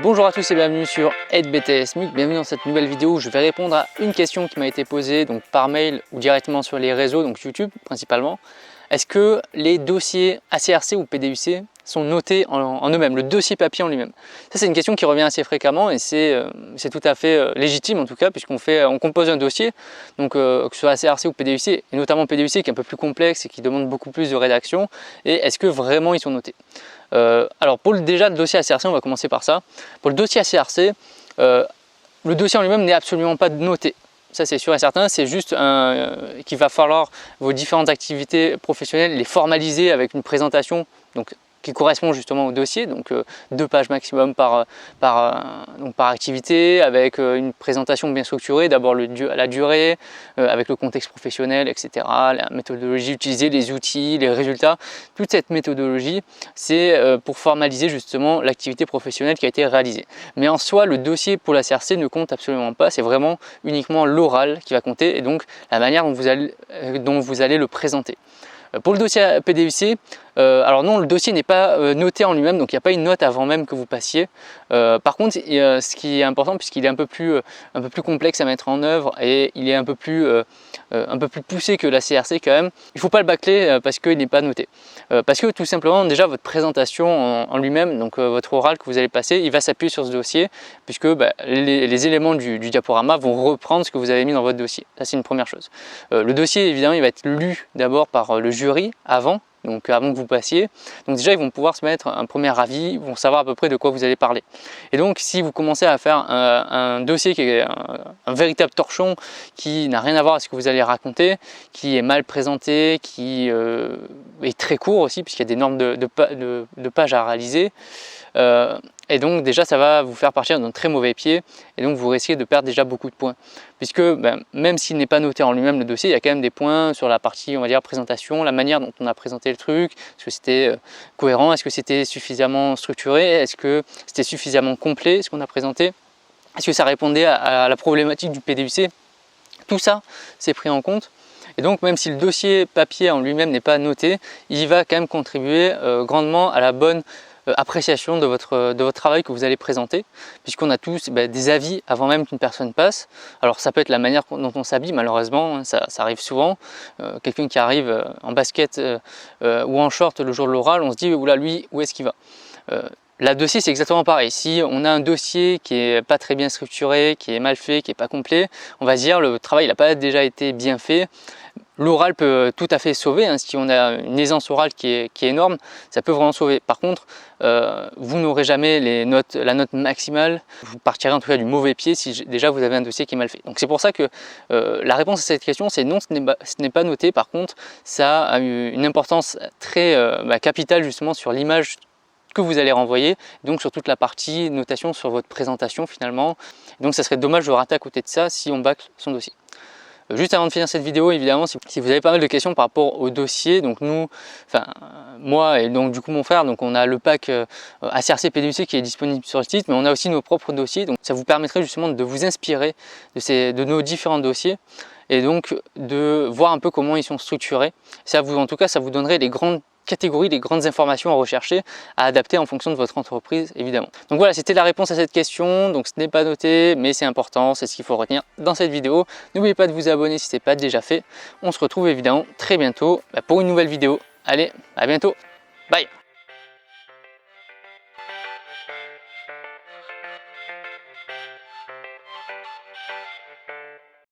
Bonjour à tous et bienvenue sur AideBTS MUC. Bienvenue dans cette nouvelle vidéo où je vais répondre à une question qui m'a été posée donc par mail ou directement sur les réseaux, donc YouTube principalement. Est-ce que les dossiers ACRC ou PDUC sont notés en eux-mêmes, le dossier papier en lui-même? Ça, c'est une question qui revient assez fréquemment et c'est tout à fait légitime en tout cas, puisqu'on compose un dossier, donc que ce soit ACRC ou PDUC, et notamment PDUC qui est un peu plus complexe et qui demande beaucoup plus de rédaction. Et est-ce que vraiment ils sont notés? Alors déjà le dossier ACRC, on va commencer par ça. Pour le dossier ACRC, le dossier en lui-même n'est absolument pas noté. Ça c'est sûr et certain, c'est juste qu'il va falloir vos différentes activités professionnelles les formaliser avec une présentation qui correspond justement au dossier, donc 2 pages maximum par activité, avec une présentation bien structurée, d'abord la durée, avec le contexte professionnel, etc., la méthodologie utilisée, les outils, les résultats. Toute cette méthodologie, c'est pour formaliser justement l'activité professionnelle qui a été réalisée. Mais en soi, le dossier pour la CRC ne compte absolument pas, c'est vraiment uniquement l'oral qui va compter et donc la manière dont vous allez le présenter. Pour le dossier PDUC, alors non, le dossier n'est pas noté en lui-même, donc il n'y a pas une note avant même que vous passiez. Par contre, ce qui est important, puisqu'il est un peu plus complexe à mettre en œuvre et il est un peu plus poussé que la CRC quand même, il ne faut pas le bâcler parce qu'il n'est pas noté. Parce que tout simplement, déjà votre présentation en lui-même, donc votre oral que vous allez passer, il va s'appuyer sur ce dossier, puisque les éléments du diaporama vont reprendre ce que vous avez mis dans votre dossier. Ça, c'est une première chose. Le dossier, évidemment, il va être lu d'abord par le jury avant que vous passiez. Donc déjà, ils vont pouvoir se mettre un premier avis, ils vont savoir à peu près de quoi vous allez parler. Et donc, si vous commencez à faire un dossier qui est un véritable torchon, qui n'a rien à voir avec ce que vous allez raconter, qui est mal présenté, qui est très court aussi, puisqu'il y a des normes de pages à réaliser, et donc déjà ça va vous faire partir d'un très mauvais pied et donc vous risquez de perdre déjà beaucoup de points, puisque même s'il n'est pas noté en lui-même le dossier, il y a quand même des points sur la partie, on va dire, présentation, la manière dont on a présenté le truc, est-ce que c'était cohérent, est-ce que c'était suffisamment structuré, est-ce que c'était suffisamment complet ce qu'on a présenté, est-ce que ça répondait à la problématique du PDUC. Tout ça c'est pris en compte. Et donc même si le dossier papier en lui-même n'est pas noté, il va quand même contribuer grandement à la bonne appréciation de votre travail que vous allez présenter, puisqu'on a tous des avis avant même qu'une personne passe. Alors ça peut être la manière dont on s'habille, malheureusement, ça arrive souvent. Quelqu'un qui arrive en basket ou en short le jour de l'oral, on se dit oula, lui, où est-ce qu'il va? Là, dossier, c'est exactement pareil. Si on a un dossier qui est pas très bien structuré, qui est mal fait, qui est pas complet, on va se dire le travail n'a pas déjà été bien fait. L'oral peut tout à fait sauver, hein. Si on a une aisance orale qui est énorme, ça peut vraiment sauver. Par contre, vous n'aurez jamais la note maximale, vous partirez en tout cas du mauvais pied si déjà vous avez un dossier qui est mal fait. Donc c'est pour ça que la réponse à cette question, c'est non, ce n'est pas noté. Par contre, ça a une importance très capitale justement sur l'image que vous allez renvoyer, donc sur toute la partie notation sur votre présentation finalement. Donc ça serait dommage de rater à côté de ça si on bâcle son dossier. Juste avant de finir cette vidéo, évidemment, si vous avez pas mal de questions par rapport au dossier, donc nous, moi et donc du coup mon frère, donc on a le pack ACRC PDUC qui est disponible sur le site, mais on a aussi nos propres dossiers, donc ça vous permettrait justement de vous inspirer de nos différents dossiers et donc de voir un peu comment ils sont structurés. Ça en tout cas, ça vous donnerait les grandes catégories, les grandes informations à rechercher, à adapter en fonction de votre entreprise évidemment. Donc voilà, c'était la réponse à cette question. Donc ce n'est pas noté, mais c'est important, c'est ce qu'il faut retenir dans cette vidéo. N'oubliez pas de vous abonner si ce n'est pas déjà fait. On se retrouve évidemment très bientôt pour une nouvelle vidéo. Allez, à bientôt, bye.